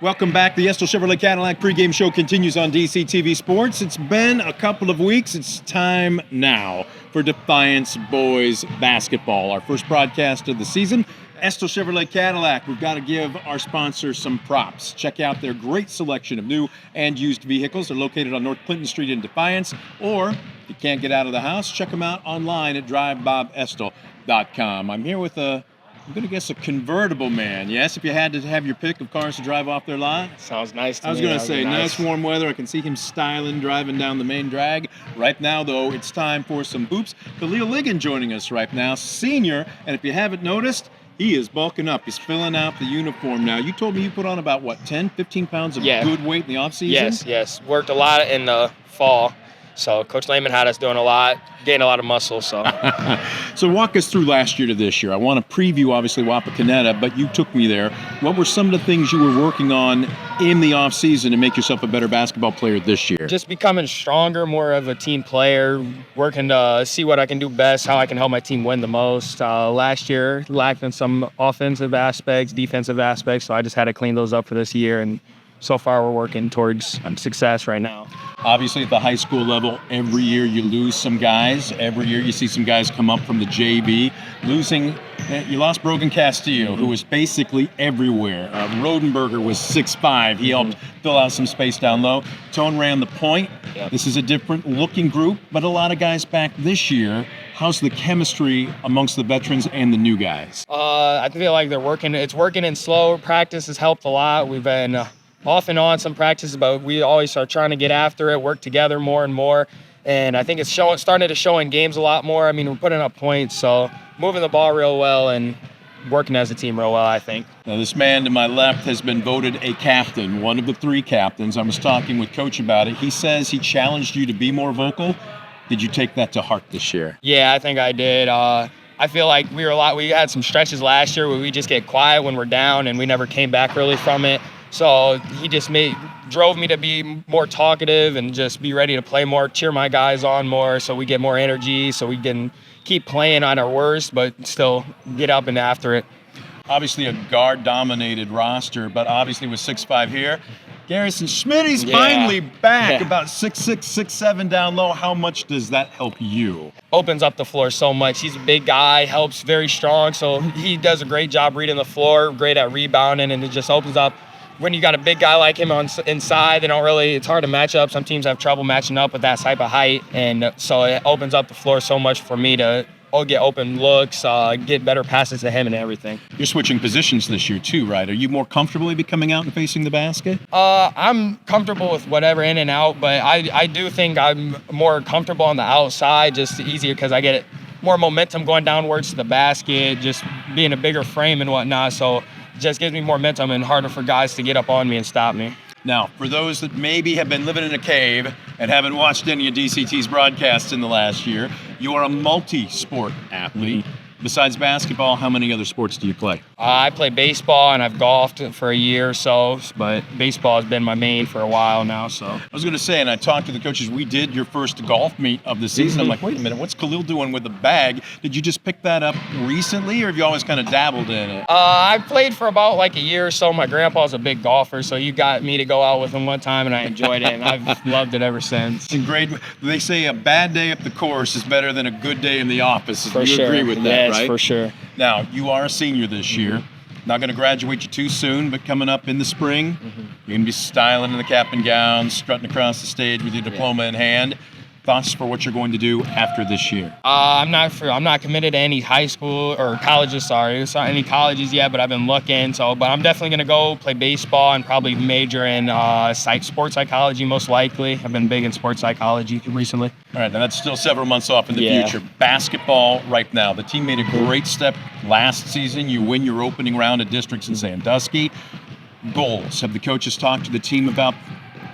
Welcome back. The Estill Chevrolet Cadillac pregame show continues on DCTV Sports. It's been a couple of weeks. It's time now for Defiance boys basketball. Our first broadcast of the season. Estill Chevrolet Cadillac, we've got to give our sponsors some props. Check out their great selection of new and used vehicles. They're located on North Clinton Street in Defiance. Or, if you can't get out of the house, check them out online at drivebobestill.com. I'm here with I'm going to guess a convertible man. Yes, if you had to have your pick of cars to drive off their lot. Sounds nice to me. I was going to say, nice warm weather. I can see him styling, driving down the main drag. Right now, though, it's time for some hoops. Kahlil Ligon joining us right now, senior. And if you haven't noticed, he is bulking up. He's filling out the uniform now. You told me you put on about, 10, 15 pounds of good weight in the offseason? Yes. Worked a lot in the fall. So Coach Lehman had us doing a lot, gained a lot of muscle. So So walk us through last year to this year. I want to preview, obviously, Wapakoneta, but you took me there. What were some of the things you were working on in the offseason to make yourself a better basketball player this year? Just becoming stronger, more of a team player, working to see what I can do best, how I can help my team win the most. Last year, lacked in some offensive aspects, defensive aspects, so I just had to clean those up for this year, and so far we're working towards success right now. Obviously, at the high school level, every year you lose some guys. Every year you see some guys come up from the JV. You lost Brogan Castillo, who was basically everywhere. Rodenberger was 6'5". He helped fill out some space down low. Tone ran the point. Yep. This is a different looking group, but a lot of guys back this year. How's the chemistry amongst the veterans and the new guys? I feel like they're working. It's working in slow. Practice has helped a lot. We've been off and on some practices, but we always are trying to get after it, work together more and more. And I think it's starting to show in games a lot more. I mean, we're putting up points, so moving the ball real well and working as a team real well, I think. Now, this man to my left has been voted a captain, one of the 3 captains. I was talking with Coach about it. He says he challenged you to be more vocal. Did you take that to heart this year? Yeah, I think I did. I feel like we had some stretches last year where we just get quiet when we're down, and we never came back really from it. So he just drove me to be more talkative and just be ready to play more, cheer my guys on more, so we get more energy, so we can keep playing on our worst, but still get up and after it. Obviously a guard-dominated roster, but obviously with 6'5" here, Garrison Schmidt's finally back, about 6'6", 6'7" down low. How much does that help you? Opens up the floor so much. He's a big guy, helps very strong, so he does a great job reading the floor, great at rebounding, and it just opens up. When you got a big guy like him inside, it's hard to match up. Some teams have trouble matching up with that type of height, and so it opens up the floor so much for me to get open looks, get better passes to him and everything. You're switching positions this year too, right? Are you more comfortable coming out and facing the basket? I'm comfortable with whatever in and out, but I do think I'm more comfortable on the outside, just easier because I get more momentum going downwards to the basket, just being a bigger frame and whatnot, so just gives me more momentum and harder for guys to get up on me and stop me. Now, for those that maybe have been living in a cave and haven't watched any of DCT's broadcasts in the last year, you are a multi-sport athlete. Besides basketball, how many other sports do you play? I play baseball, and I've golfed for a year or so, but baseball has been my main for a while now. So I was going to say, and I talked to the coaches, we did your first golf meet of the season. I'm like, wait a minute, what's Kahlil doing with the bag? Did you just pick that up recently, or have you always kind of dabbled in it? I played for about a year or so. My grandpa's a big golfer, so you got me to go out with him one time, and I enjoyed it, and I've loved it ever since. And great. They say a bad day at the course is better than a good day in the office. For you sure. agree with that, yes, right? For sure. Now, you are a senior this year. Not going to graduate you too soon, but coming up in the spring, you're going to be styling in the cap and gown, strutting across the stage with your diploma in hand. Thoughts for what you're going to do after this year? I'm not committed to any high school or colleges. It's not any colleges yet, but I've been looking. But I'm definitely going to go play baseball and probably major in sports psychology, most likely. I've been big in sports psychology recently. All right, now that's still several months off in the future. Basketball right now. The team made a great step last season. You win your opening round of districts in Sandusky. Goals. Have the coaches talked to the team about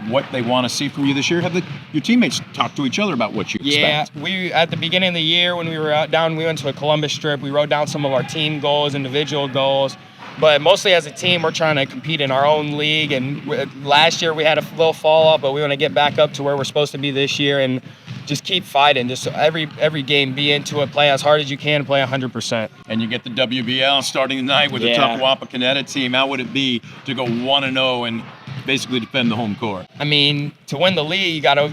what they want to see from you this year? Have your teammates talked to each other about what you expect? Yeah, we at the beginning of the year when we were out down, we went to a Columbus trip. We wrote down some of our team goals, individual goals, but mostly as a team, we're trying to compete in our own league. And last year we had a little fall off, but we want to get back up to where we're supposed to be this year. And just keep fighting. Just every game, be into it, play as hard as you can, play 100%. And you get the WBL starting tonight with the tough Wapakoneta team. How would it be to go 1-0 and basically defend the home court? I mean, to win the league, you got to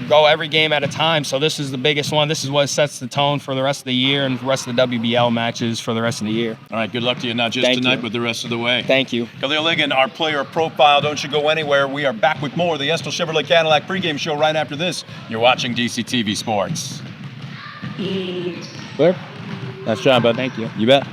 go every game at a time. So this is the biggest one. This is what sets the tone for the rest of the year and the rest of the WBL matches for the rest of the year. All right, good luck to you, not just tonight, but the rest of the way. Thank you. Kahlil Ligon, our player profile. Don't you go anywhere. We are back with more of the Estill Chevrolet Cadillac pregame show right after this. You're watching DCTV Sports. Clear? Nice job, bud. Thank you. You bet.